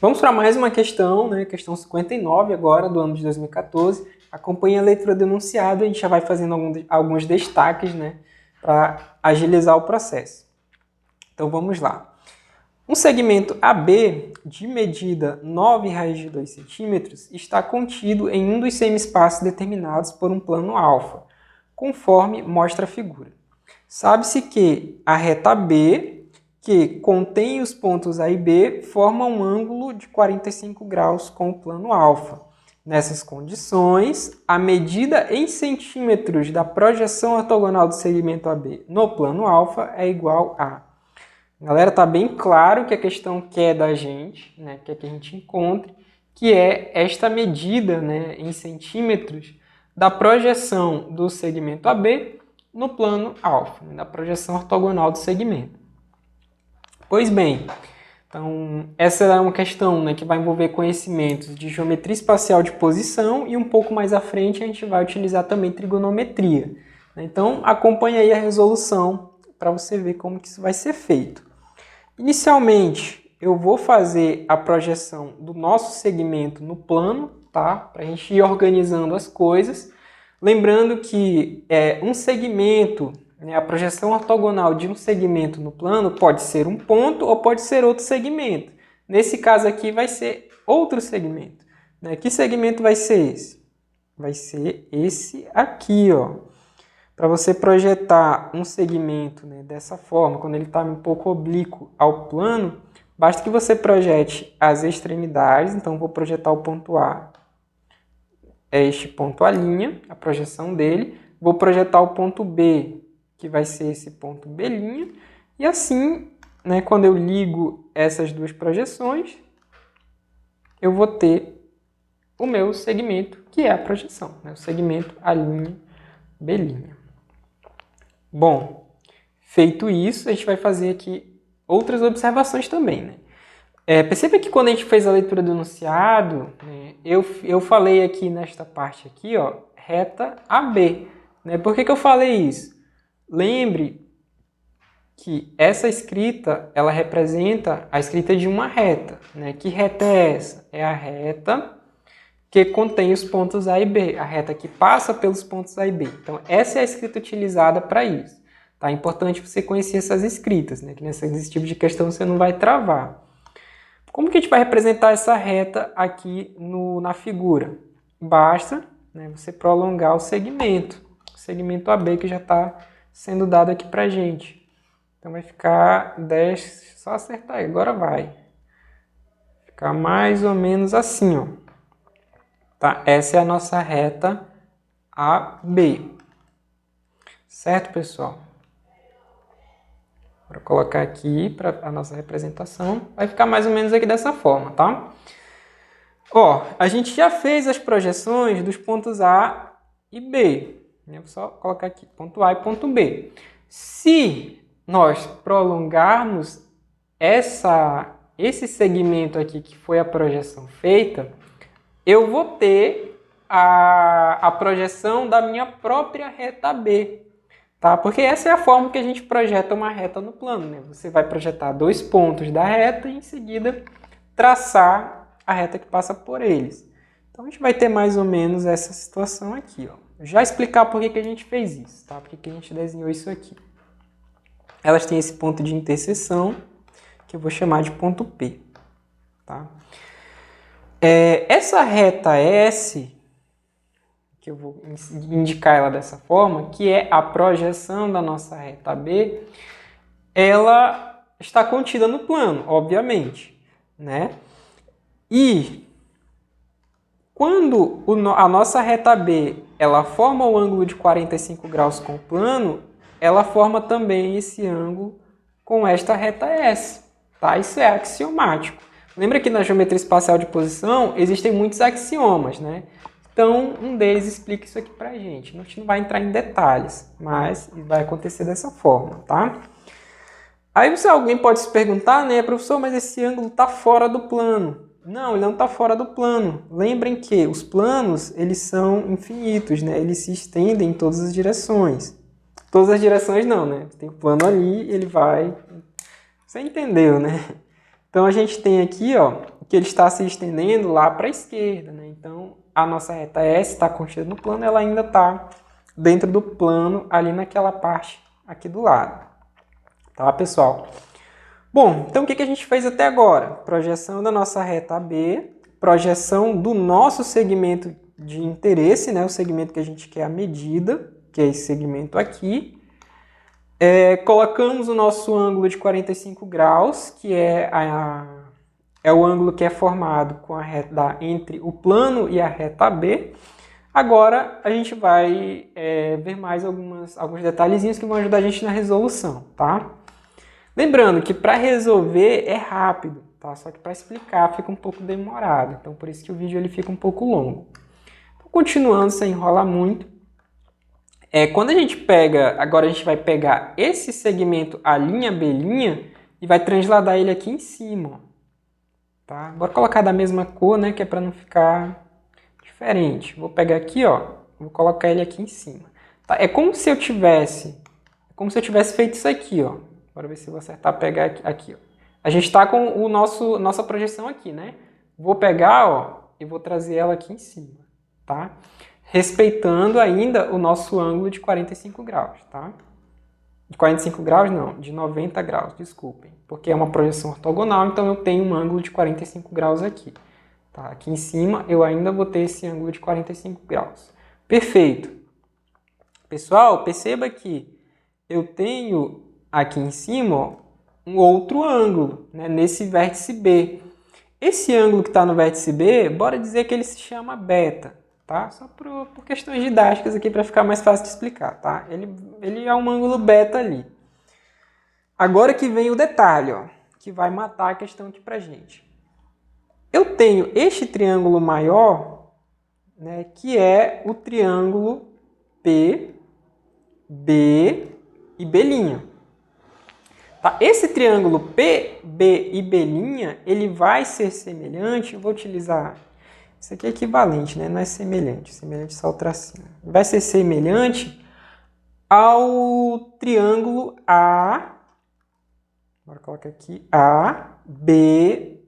Vamos para mais uma questão, né? Questão 59 agora, do ano de 2014. Acompanhe a leitura do enunciado, a gente já vai fazendo alguns destaques, né? Para agilizar o processo. Então vamos lá. Um segmento AB de medida 9 raiz de 2 centímetros está contido em um dos semi-espaços determinados por um plano alfa, conforme mostra a figura. Sabe-se que a reta B, que contém os pontos A e B, forma um ângulo de 45 graus com o plano alfa. Nessas condições, a medida em centímetros da projeção ortogonal do segmento AB no plano alfa é igual a... Galera, tá bem claro que a questão quer da gente, né, quer que a gente encontre, que é esta medida, né, em centímetros da projeção do segmento AB no plano alfa, né, da projeção ortogonal do segmento. Pois bem, então essa é uma questão, né, que vai envolver conhecimentos de geometria espacial de posição e um pouco mais à frente a gente vai utilizar também trigonometria. Então acompanhe aí a resolução para você ver como que isso vai ser feito. Inicialmente, eu vou fazer a projeção do nosso segmento no plano, tá? Para a gente ir organizando as coisas. Lembrando que um segmento, né, a projeção ortogonal de um segmento no plano pode ser um ponto ou pode ser outro segmento. Nesse caso aqui vai ser outro segmento, né? Que segmento vai ser esse? Vai ser esse aqui, ó. Para você projetar um segmento, né, dessa forma, quando ele está um pouco oblíquo ao plano, basta que você projete as extremidades. Então, vou projetar o ponto A, é este ponto A', a projeção dele. Vou projetar o ponto B, que vai ser esse ponto B'. E assim, né, quando eu ligo essas duas projeções, eu vou ter o meu segmento, que é a projeção, né, o segmento A'B'. Bom, feito isso, a gente vai fazer aqui outras observações também, né? Perceba que quando a gente fez a leitura do enunciado, né, eu falei aqui nesta parte aqui, ó, reta AB. Né? Por que eu falei isso? Lembre que essa escrita, ela representa a escrita de uma reta. Né? Que reta é essa? É a reta que contém os pontos A e B, a reta que passa pelos pontos A e B. Então, essa é a escrita utilizada para isso. Tá? É importante você conhecer essas escritas, né? Que nesse tipo de questão você não vai travar. Como que a gente vai representar essa reta aqui na figura? Basta, né, você prolongar o segmento AB que já está sendo dado aqui para a gente. Então, vai ficar 10, só acertar aí, agora vai. Ficar mais ou menos assim, ó. Tá? Essa é a nossa reta AB. Certo, pessoal? Para colocar aqui para a nossa representação, vai ficar mais ou menos aqui dessa forma, tá? Ó, a gente já fez as projeções dos pontos A e B. Vou só colocar aqui, ponto A e ponto B. Se nós prolongarmos esse segmento aqui, que foi a projeção feita, eu vou ter a projeção da minha própria reta B, tá? Porque essa é a forma que a gente projeta uma reta no plano, né? Você vai projetar dois pontos da reta e em seguida traçar a reta que passa por eles. Então a gente vai ter mais ou menos essa situação aqui, ó. Já explicar por que a gente fez isso, tá? Por que a gente desenhou isso aqui. Elas têm esse ponto de interseção, que eu vou chamar de ponto P, tá? Essa reta S, que eu vou indicar ela dessa forma, que é a projeção da nossa reta B, ela está contida no plano, obviamente, né? E quando a nossa reta B ela forma o ângulo de 45 graus com o plano, ela forma também esse ângulo com esta reta S, tá? Isso é axiomático. Lembra que na geometria espacial de posição existem muitos axiomas, né? Então, um deles explica isso aqui pra gente. A gente não vai entrar em detalhes, mas vai acontecer dessa forma, tá? Aí alguém pode se perguntar, né, professor, mas esse ângulo está fora do plano. Não, ele não está fora do plano. Lembrem que os planos, eles são infinitos, né? Eles se estendem em todas as direções. Todas as direções não, né? Tem o plano ali, ele vai... Você entendeu, né? Então, a gente tem aqui, ó, que ele está se estendendo lá para a esquerda, né? Então, a nossa reta S está contida no plano, ela ainda está dentro do plano, ali naquela parte aqui do lado. Tá, pessoal? Bom, então o que a gente fez até agora? Projeção da nossa reta AB, projeção do nosso segmento de interesse, né? O segmento que a gente quer a medida, que é esse segmento aqui. Colocamos o nosso ângulo de 45 graus, que é o ângulo que é formado com a reta entre o plano e a reta AB. Agora a gente vai ver mais alguns detalhezinhos que vão ajudar a gente na resolução, tá? Lembrando que para resolver é rápido, tá? Só que para explicar fica um pouco demorado, então por isso que o vídeo ele fica um pouco longo. Então, continuando, sem enrolar muito, quando a gente pega, agora a gente vai pegar esse segmento A', B', e vai transladar ele aqui em cima, tá? Bora colocar da mesma cor, né, que é para não ficar diferente. Vou pegar aqui, ó, vou colocar ele aqui em cima. Tá? É como se eu tivesse feito isso aqui, ó. Bora ver se eu vou acertar pegar aqui, ó. A gente está com nossa projeção aqui, né? Vou pegar, ó, e vou trazer ela aqui em cima, tá? Respeitando ainda o nosso ângulo de 45 graus, tá? De 45 graus não, de 90 graus, desculpem. Porque é uma projeção ortogonal, então eu tenho um ângulo de 45 graus aqui. Tá? Aqui em cima eu ainda vou ter esse ângulo de 45 graus. Perfeito. Pessoal, perceba que eu tenho aqui em cima, ó, um outro ângulo, né, nesse vértice B. Esse ângulo que está no vértice B, bora dizer que ele se chama beta. Tá? Só por questões didáticas aqui para ficar mais fácil de explicar. Tá? Ele é um ângulo beta ali. Agora que vem o detalhe, ó, que vai matar a questão aqui para gente. Eu tenho este triângulo maior, né, que é o triângulo P, B e B'. Tá? Esse triângulo P, B e B', ele vai ser semelhante, eu vou utilizar... Isso aqui é equivalente, né? Não é semelhante. Semelhante só o tracinho. Vai ser semelhante ao triângulo A. Bora colocar aqui. A, B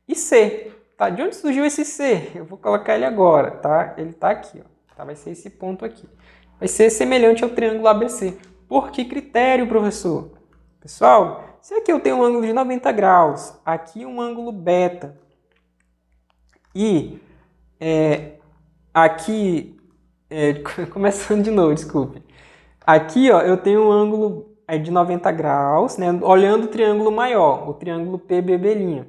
e C. Tá? De onde surgiu esse C? Eu vou colocar ele agora, tá? Ele tá aqui, ó. Tá? Vai ser esse ponto aqui. Vai ser semelhante ao triângulo ABC. Por que critério, professor? Pessoal, se aqui eu tenho um ângulo de 90 graus, aqui um ângulo beta, e aqui, começando de novo, desculpe. Aqui, ó, eu tenho um ângulo de 90 graus, né, olhando o triângulo maior, o triângulo PBB'.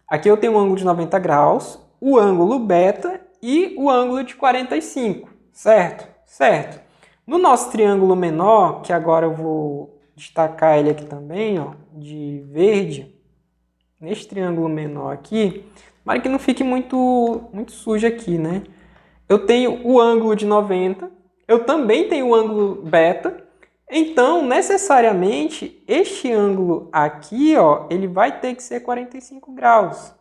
Aqui eu tenho um ângulo de 90 graus, o ângulo beta e o ângulo de 45, certo? Certo. No nosso triângulo menor, que agora eu vou destacar ele aqui também, ó, de verde, neste triângulo menor aqui, para que não fique muito sujo aqui, né? Eu tenho o ângulo de 90, eu também tenho o ângulo beta, então, necessariamente, este ângulo aqui, ó, ele vai ter que ser 45 graus,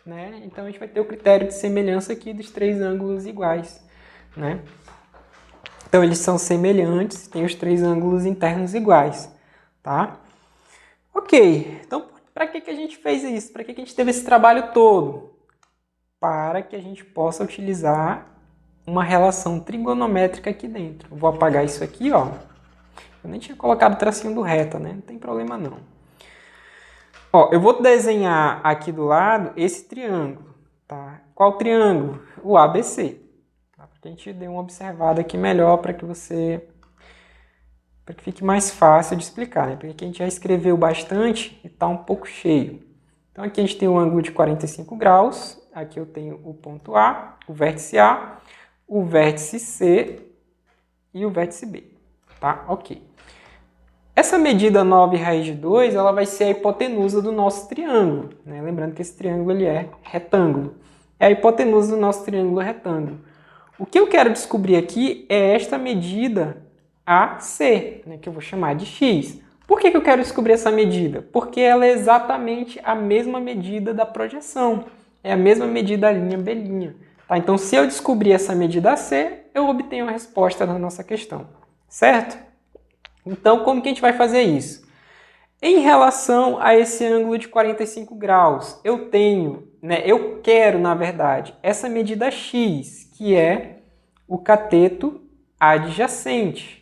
né? Então, a gente vai ter o critério de semelhança aqui dos três ângulos iguais, né? Então, eles são semelhantes, tem os três ângulos internos iguais, tá? Ok, então, para que a gente fez isso? Para que a gente teve esse trabalho todo? Para que a gente possa utilizar uma relação trigonométrica aqui dentro. Eu vou apagar isso aqui, ó. Eu nem tinha colocado o tracinho do reta, né? Não tem problema não. Ó, eu vou desenhar aqui do lado esse triângulo, tá? Qual triângulo? O ABC. Tá? Para que a gente dê uma observada aqui melhor para que fique mais fácil de explicar, né? Porque aqui a gente já escreveu bastante e está um pouco cheio. Então aqui a gente tem um ângulo de 45 graus, aqui eu tenho o ponto A, o vértice A, o vértice C e o vértice B, tá? Ok. Essa medida 9 raiz de 2, ela vai ser a hipotenusa do nosso triângulo, né? Lembrando que esse triângulo ele é retângulo. É a hipotenusa do nosso triângulo retângulo. O que eu quero descobrir aqui é esta medida AC, né? Que eu vou chamar de X. Por que eu quero descobrir essa medida? Porque ela é exatamente a mesma medida da projeção. É a mesma medida da B'. Tá? Então, se eu descobrir essa medida AC, eu obtenho a resposta da nossa questão. Certo? Então, como que a gente vai fazer isso? Em relação a esse ângulo de 45 graus, eu tenho né, eu quero, na verdade, essa medida x, que é o cateto adjacente.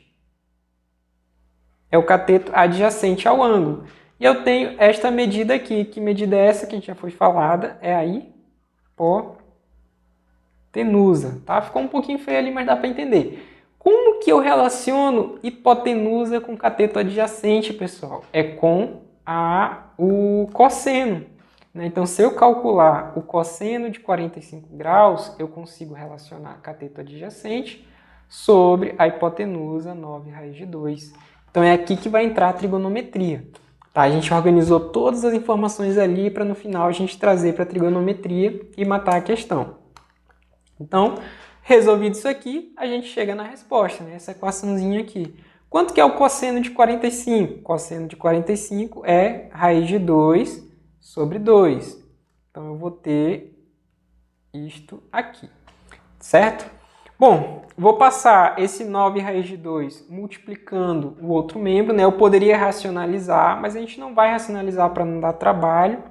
É o cateto adjacente ao ângulo. E eu tenho esta medida aqui. Que medida é essa que a gente já foi falada? É a hipotenusa. Tá? Ficou um pouquinho feio ali, mas dá para entender. Como que eu relaciono hipotenusa com cateto adjacente, pessoal? É com o cosseno. Né? Então, se eu calcular o cosseno de 45 graus, eu consigo relacionar cateto adjacente sobre a hipotenusa 9 raiz de 2. Então, é aqui que vai entrar a trigonometria. Tá? A gente organizou todas as informações ali para no final a gente trazer para a trigonometria e matar a questão. Então, resolvido isso aqui, a gente chega na resposta, né? Essa equaçãozinha aqui. Quanto que é o cosseno de 45? O cosseno de 45 é raiz de 2 sobre 2. Então, eu vou ter isto aqui, certo? Bom, vou passar esse 9 raiz de 2 multiplicando o outro membro, né? Eu poderia racionalizar, mas a gente não vai racionalizar para não dar trabalho,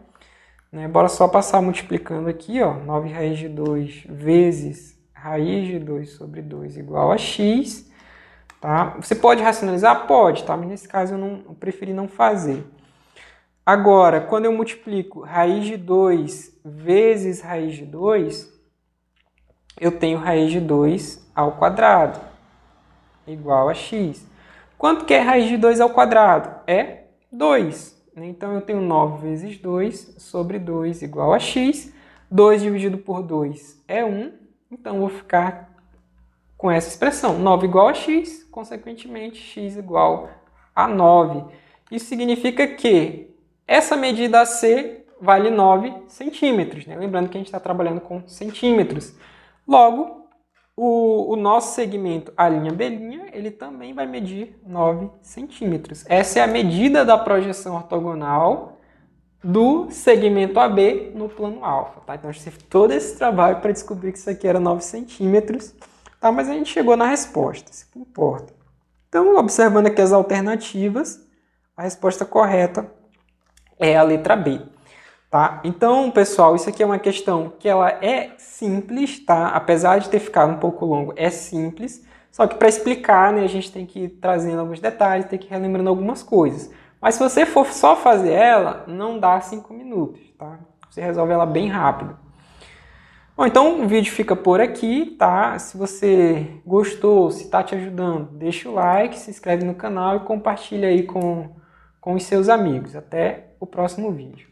né? Bora só passar multiplicando aqui, ó, 9 raiz de 2 vezes raiz de 2 sobre 2 igual a x, tá? Você pode racionalizar? Pode, tá? Mas nesse caso eu preferi não fazer. Agora, quando eu multiplico raiz de 2 vezes raiz de 2, eu tenho raiz de 2 ao quadrado, igual a x. Quanto que é raiz de 2 ao quadrado? É 2. Então, eu tenho 9 vezes 2 sobre 2 igual a x. 2 dividido por 2 é 1. Então, eu vou ficar com essa expressão. 9 igual a x, consequentemente, x igual a 9. Isso significa que essa medida AC vale 9 centímetros. Né? Lembrando que a gente está trabalhando com centímetros. Logo, o nosso segmento, a linha B', ele também vai medir 9 centímetros. Essa é a medida da projeção ortogonal do segmento AB no plano alfa. Tá? Então, a gente fez todo esse trabalho para descobrir que isso aqui era 9 centímetros, tá? Mas a gente chegou na resposta, isso que importa. Então, observando aqui as alternativas, a resposta correta é a letra B. Tá? Então, pessoal, isso aqui é uma questão que ela é simples, tá? Apesar de ter ficado um pouco longo, é simples. Só que para explicar, né, a gente tem que ir trazendo alguns detalhes, tem que ir relembrando algumas coisas. Mas se você for só fazer ela, não dá 5 minutos, tá? Você resolve ela bem rápido. Bom, então o vídeo fica por aqui, tá? Se você gostou, se está te ajudando, deixa o like, se inscreve no canal e compartilha aí com os seus amigos. Até o próximo vídeo.